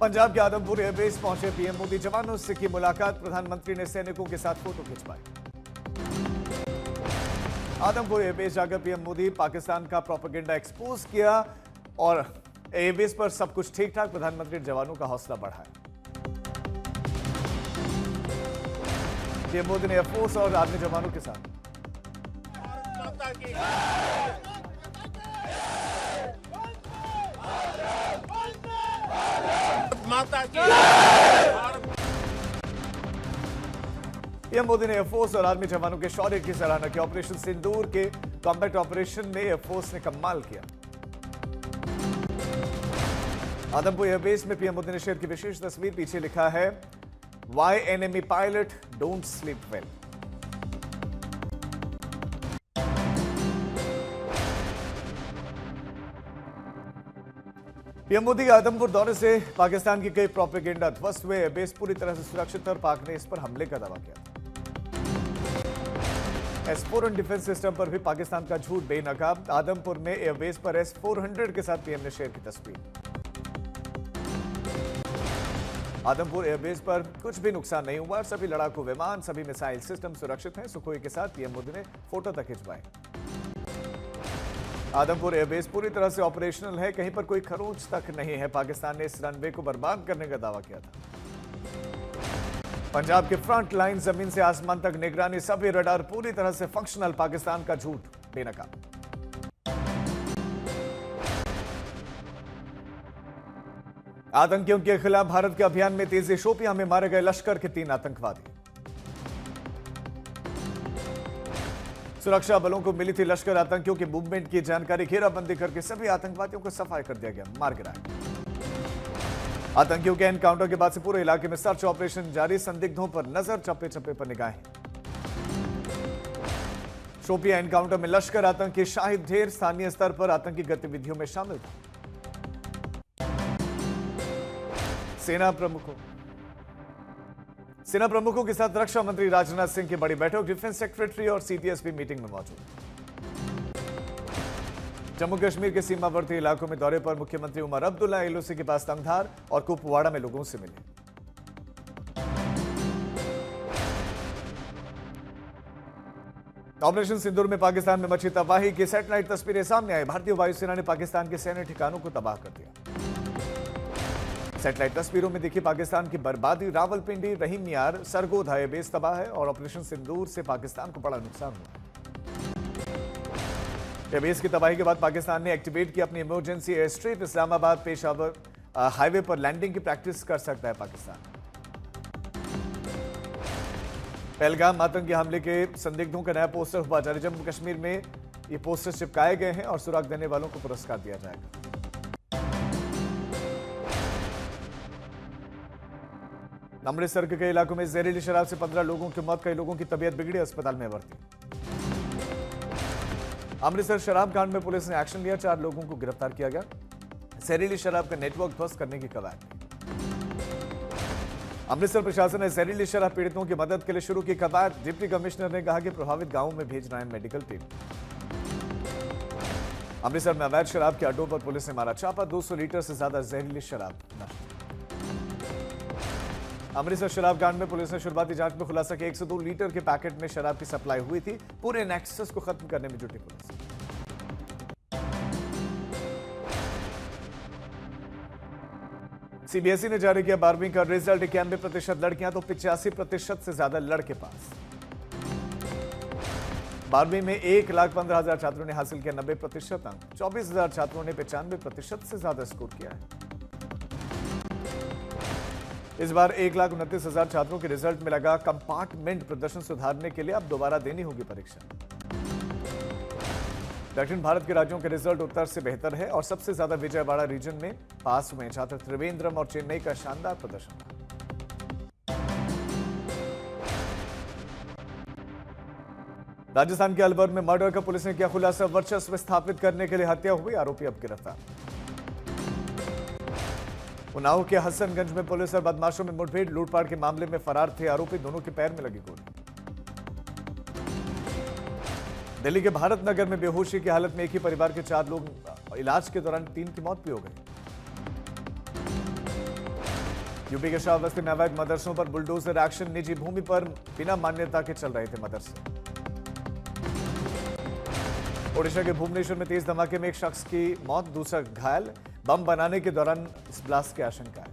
पंजाब के आदमपुर एयरबेस पहुंचे पीएम मोदी। जवानों से की मुलाकात, प्रधानमंत्री ने सैनिकों के साथ फोटो खिंचवाई। आदमपुर एयरबेस जाकर पीएम मोदी पाकिस्तान का प्रोपेगेंडा एक्सपोज किया और एयरबेस पर सब कुछ ठीक ठाक, प्रधानमंत्री ने जवानों का हौसला बढ़ाया। पीएम मोदी ने एयरफोर्स और आर्मी जवानों के साथ पीएम मोदी ने एयरफोर्स और आर्मी जवानों के शौर्य की सराहना की। ऑपरेशन सिंदूर के कॉम्बैट ऑपरेशन में एयरफोर्स ने कमाल किया। आदमपुर एयरबेस में पीएम मोदी ने शेयर की विशेष तस्वीर, पीछे लिखा है why enemy pilot don't sleep well. PM Modi के आदमपुर दौरे से पाकिस्तान की कई प्रोपेगेंडा ध्वस्त हुए। एयरबेस पूरी तरह से सुरक्षित और पाक ने इस पर हमले का दावा किया। S-400 डिफेंस सिस्टम पर भी पाकिस्तान का झूठ बेनकाब। आदमपुर में एयरबेस पर S-400 के साथ पीएम ने शेयर की तस्वीर। आदमपुर एयरबेस पर कुछ भी नुकसान नहीं हुआ। सभी लड़ाकू विमान, सभी मिसाइल सिस्टम सुरक्षित हैं। सुखोई के साथ पीएम मोदी ने फोटो तक खिंचवाए। आदमपुर एयरबेस पूरी तरह से ऑपरेशनल है, कहीं पर कोई खरोंच तक नहीं है। पाकिस्तान ने इस रनवे को बर्बाद करने का दावा किया था। पंजाब के फ्रंट लाइन, जमीन से आसमान तक निगरानी, सभी रडार पूरी तरह से फंक्शनल। पाकिस्तान का झूठ बेनकाब। आतंकियों के खिलाफ भारत के अभियान में तेजी, शोपियां में मारे गए लश्कर के 3 आतंकवादी। सुरक्षा बलों को मिली थी लश्कर आतंकियों के मूवमेंट की जानकारी। घेराबंदी करके सभी आतंकवादियों को सफाई कर दिया गया, मार गिराया। आतंकियों के एनकाउंटर के बाद से पूरे इलाके में सर्च ऑपरेशन जारी। संदिग्धों पर नजर, चप्पे चप्पे पर निगाहें। शोपियां एनकाउंटर में लश्कर आतंकी शाहिद ढेर स्थानीय स्तर पर आतंकी गतिविधियों में शामिल था। सेना प्रमुखों के साथ रक्षा मंत्री राजनाथ सिंह की बड़ी बैठक। डिफेंस सेक्रेटरी और सीडीएस भी मीटिंग में मौजूद। जम्मू कश्मीर के सीमावर्ती इलाकों में दौरे पर मुख्यमंत्री उमर अब्दुल्ला एलओसी के पास तंगधार और कुपवाड़ा में लोगों से मिले। ऑपरेशन सिंदूर में पाकिस्तान में मची तबाही की सैटेलाइट तस्वीरें सामने आई। भारतीय वायुसेना ने पाकिस्तान के सैन्य ठिकानों को तबाह कर दिया। सैटेलाइट तस्वीरों में देखी पाकिस्तान की बर्बादी। रावलपिंडी, रहीम यार, सरगोधा एयरबेस तबाह है और ऑपरेशन सिंदूर से पाकिस्तान को बड़ा नुकसान हुआ। एयरबेस की तबाही के बाद पाकिस्तान ने एक्टिवेट की अपनी emergency air strip. Islamabad Peshawar highway पर लैंडिंग की प्रैक्टिस कर सकता है पाकिस्तान। पहलगाम आतंकी हमले के संदिग्धों का नया पोस्टर हुआ जारी। जम्मू कश्मीर में ये पोस्टर चिपकाए गए हैं और सुराग देने वालों को पुरस्कार दिया जाएगा। अमृतसर के कई इलाकों में जहरीली शराब से 15 लोगों की मौत, कई लोगों की तबीयत बिगड़ी, अस्पताल में भर्ती। अमृतसर शराब कांड में पुलिस ने एक्शन लिया, 4 लोगों को गिरफ्तार किया गया। जहरीली शराब का नेटवर्क ध्वस्त करने की कवायद। अमृतसर प्रशासन ने जहरीली शराब पीड़ितों की मदद के लिए शुरू की कवायद। डिप्टी कमिश्नर ने कहा कि प्रभावित गांवों में भेज रहे हैं मेडिकल टीम। अमृतसर में अवैध शराब के अड्डों पर पुलिस ने मारा छापा। 200 लीटर से ज्यादा जहरीली शराब नष्ट। अमृतसर शराब कांड में पुलिस ने शुरुआती जांच में खुलासा किया 102 लीटर के पैकेट में शराब की सप्लाई हुई थी। पूरे नेक्सस को खत्म करने में जुटी पुलिस। सीबीएसई ने जारी किया 12वीं का रिजल्ट। 91% लड़कियां तो 85% से ज्यादा लड़के पास। 12वीं में 1,15,000 छात्रों ने हासिल किया 90% अंक। 24,000 छात्रों ने 95% से ज्यादा स्कोर किया है। इस बार 1,29,000 छात्रों के रिजल्ट में लगा कंपार्टमेंट। प्रदर्शन सुधारने के लिए अब दोबारा देनी होगी परीक्षा। दक्षिण भारत के राज्यों के रिजल्ट उत्तर से बेहतर है और सबसे ज्यादा विजयवाड़ा रीजन में पास हुए छात्र त्रिवेंद्रम और चेन्नई का शानदार प्रदर्शन। राजस्थान के अलवर में मर्डर का पुलिस ने किया खुलासा। वर्चस्व स्थापित करने के लिए हत्या हुई, आरोपी अब गिरफ्तार। उन्नाव के हसनगंज में पुलिस और बदमाशों में मुठभेड़। लूटपाट के मामले में फरार थे आरोपी, दोनों के पैर में लगी गोली। दिल्ली के भारत नगर में बेहोशी की हालत में एक ही परिवार के 4 लोग, इलाज के दौरान 3 की मौत भी हो गई। यूपी के श्रावस्ती में अवैध मदरसों पर बुलडोजर एक्शन, निजी भूमि पर बिना मान्यता के चल रहे थे मदरसे। ओडिशा के भुवनेश्वर में तेज धमाके में एक शख्स की मौत, दूसरा घायल, बम बनाने के दौरान इस ब्लास्ट की आशंका है।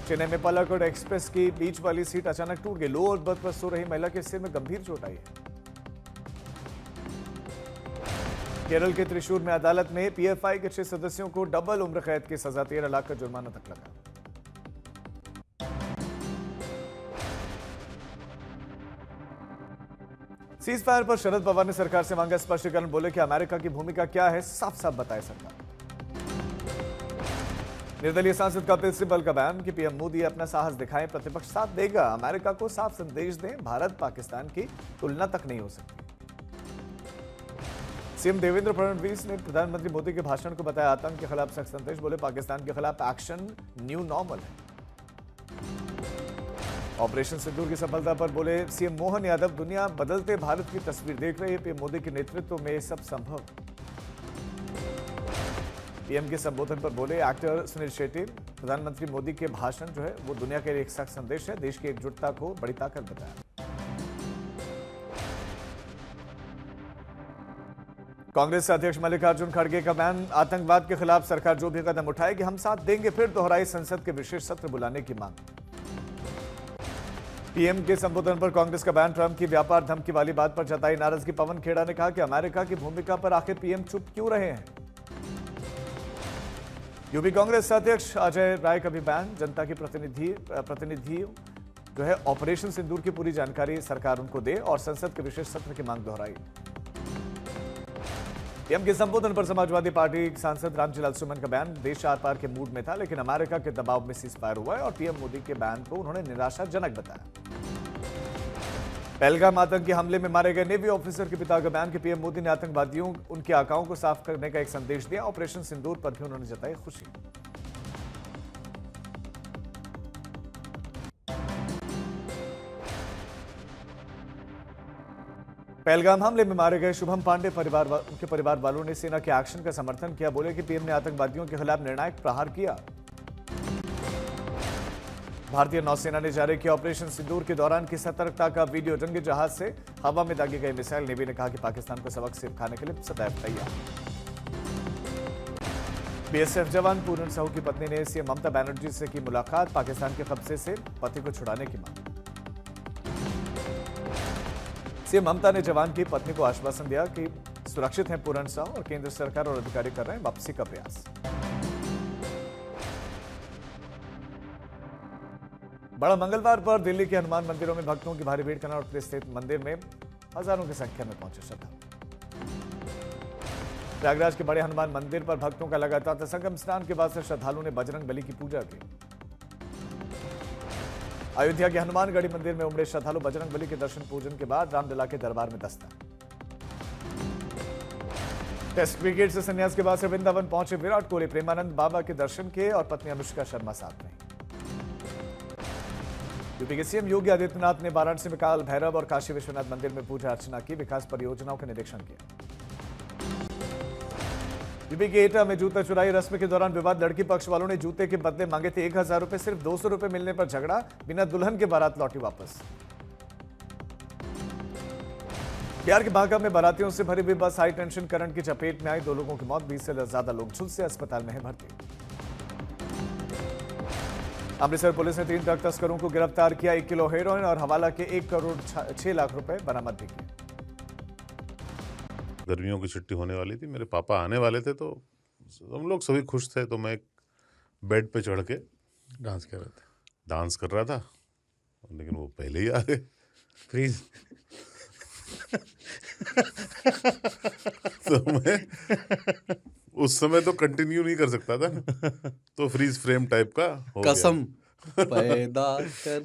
चेन्नई में पलाकोड एक्सप्रेस की बीच वाली सीट अचानक टूट गई, लोअर बर्थ पर सो रही महिला के सिर में गंभीर चोट आई है। केरल के त्रिशूर में अदालत में पीएफआई के 6 सदस्यों को डबल उम्र कैद की सजा, 13 लाख का जुर्माना तक लगा। सीज फायर पर शरद पवार ने सरकार से मांगा स्पष्टीकरण, बोले कि अमेरिका की भूमिका क्या है, साफ साफ बताए सरकार। निर्दलीय सांसद कपिल सिब्बल का बयान कि पीएम मोदी अपना साहस दिखाएं, प्रतिपक्ष साथ देगा, अमेरिका को साफ संदेश दें, भारत पाकिस्तान की तुलना तक नहीं हो सकती। सीएम देवेंद्र फडणवीस ने प्रधानमंत्री मोदी के भाषण को बताया आतंक के खिलाफ सख्त संदेश, बोले पाकिस्तान के खिलाफ एक्शन न्यू नॉर्मल है। ऑपरेशन सिंदूर की सफलता पर बोले सीएम मोहन यादव, दुनिया बदलते भारत की तस्वीर देख रही है, पीएम मोदी के नेतृत्व में सब संभव। पीएम के संबोधन पर बोले एक्टर सुनील शेट्टी, प्रधानमंत्री मोदी के भाषण जो है वो दुनिया के लिए एक सख्त संदेश है, देश की एकजुटता को बड़ी ताकत बताया। कांग्रेस अध्यक्ष मल्लिकार्जुन खड़गे का बयान, आतंकवाद के खिलाफ सरकार जो भी कदम उठाएगी हम साथ देंगे, फिर दोहराई संसद के विशेष सत्र बुलाने की मांग। पीएम के संबोधन पर कांग्रेस का बयान, ट्रंप की व्यापार धमकी वाली बात पर जताई नाराजगी, पवन खेड़ा ने कहा कि अमेरिका की भूमिका पर आखिर पीएम चुप क्यों रहे हैं। यूपी कांग्रेस अध्यक्ष अजय राय का भी बयान, जनता की प्रतिनिधि जो है ऑपरेशन सिंदूर की पूरी जानकारी सरकार उनको दे और संसद के विशेष सत्र की मांग दोहराई। पीएम के संबोधन पर समाजवादी पार्टी सांसद रामजीलाल सुमन का बयान, देश आर पार के मूड में था लेकिन अमेरिका के दबाव में सीज फायर हुआ है और पीएम मोदी के बयान को उन्होंने निराशाजनक बताया। पहलगाम आतंकी हमले में मारे गए नेवी ऑफिसर के पिता का बयान कि पीएम मोदी ने आतंकवादियों उनके आकाओं को साफ करने का एक संदेश दिया, ऑपरेशन सिंदूर पर भी उन्होंने जताई खुशी। पहलगाम हमले में मारे गए शुभम पांडे उनके परिवार वालों ने सेना के एक्शन का समर्थन किया, बोले कि पीएम ने आतंकवादियों के खिलाफ निर्णायक प्रहार किया। भारतीय नौसेना ने जारी किया ऑपरेशन सिंदूर के दौरान की सतर्कता का वीडियो, जंगी जहाज से हवा में दागी गई मिसाइल, नेवी ने कहा कि पाकिस्तान को सबक सिखाने के लिए सदैव तैयार। बीएसएफ जवान पूरन साहू की पत्नी ने सीएम ममता बनर्जी से की मुलाकात, पाकिस्तान के कब्जे से पति को छुड़ाने की मांग। सीएम ममता ने जवान की पत्नी को आश्वासन दिया कि सुरक्षित हैं पूरन साहू और केंद्र सरकार और अधिकारी कर रहे हैं वापसी का प्रयास। बड़ा मंगलवार पर दिल्ली के हनुमान मंदिरों में भक्तों की भारी भीड़, कनॉट स्थित मंदिर में हजारों की संख्या में पहुंचे श्रद्धालु। प्रयागराज के बड़े हनुमान मंदिर पर भक्तों का लगातार था, संगम स्नान के बाद से श्रद्धालुओं ने बजरंग बली की पूजा की। अयोध्या के हनुमानगढ़ी मंदिर में उमड़े श्रद्धालु, बजरंग बली के दर्शन पूजन के बाद रामलला के दरबार में दस्तक। टेस्ट क्रिकेट से संन्यास के बाद से वृंदावन पहुंचे विराट कोहली, प्रेमानंद बाबा के दर्शन किए और पत्नी अनुष्का शर्मा साथ में। यूपी के सीएम योगी आदित्यनाथ ने वाराणसी में काल भैरव और काशी विश्वनाथ मंदिर में पूजा अर्चना की, विकास परियोजनाओं का निरीक्षण किया। यूपी के एटा में जूता चुराई रस्म के दौरान विवाद, लड़की पक्ष वालों ने जूते के बदले मांगे थे 1000 रुपए, सिर्फ 200 रुपए मिलने पर झगड़ा, बिना दुल्हन के बारात लौटी वापस। बिहार के बांका में बारातियों से भरी हुई बस हाई टेंशन करंट की चपेट में आई, 2 लोगों की मौत, 20 से ज्यादा लोग झुलसे अस्पताल में है भर्ती। अमृतसर पुलिस ने 3 ड्रग तस्करों को गिरफ्तार किया, 1 किलो हेरोइन और हवाला के 1 करोड़ 6 लाख रुपए बरामद भी किए। गर्मियों की छुट्टी होने वाली थी, मेरे पापा आने वाले थे तो हम लोग सभी खुश थे, तो मैं एक बेड पे चढ़ के डांस कर रहा था, लेकिन वो पहले ही आ गए। फ्रीज तो मैं उस समय तो कंटिन्यू नहीं कर सकता था, तो फ्रीज फ्रेम टाइप का हो गया। कसम पैदा कर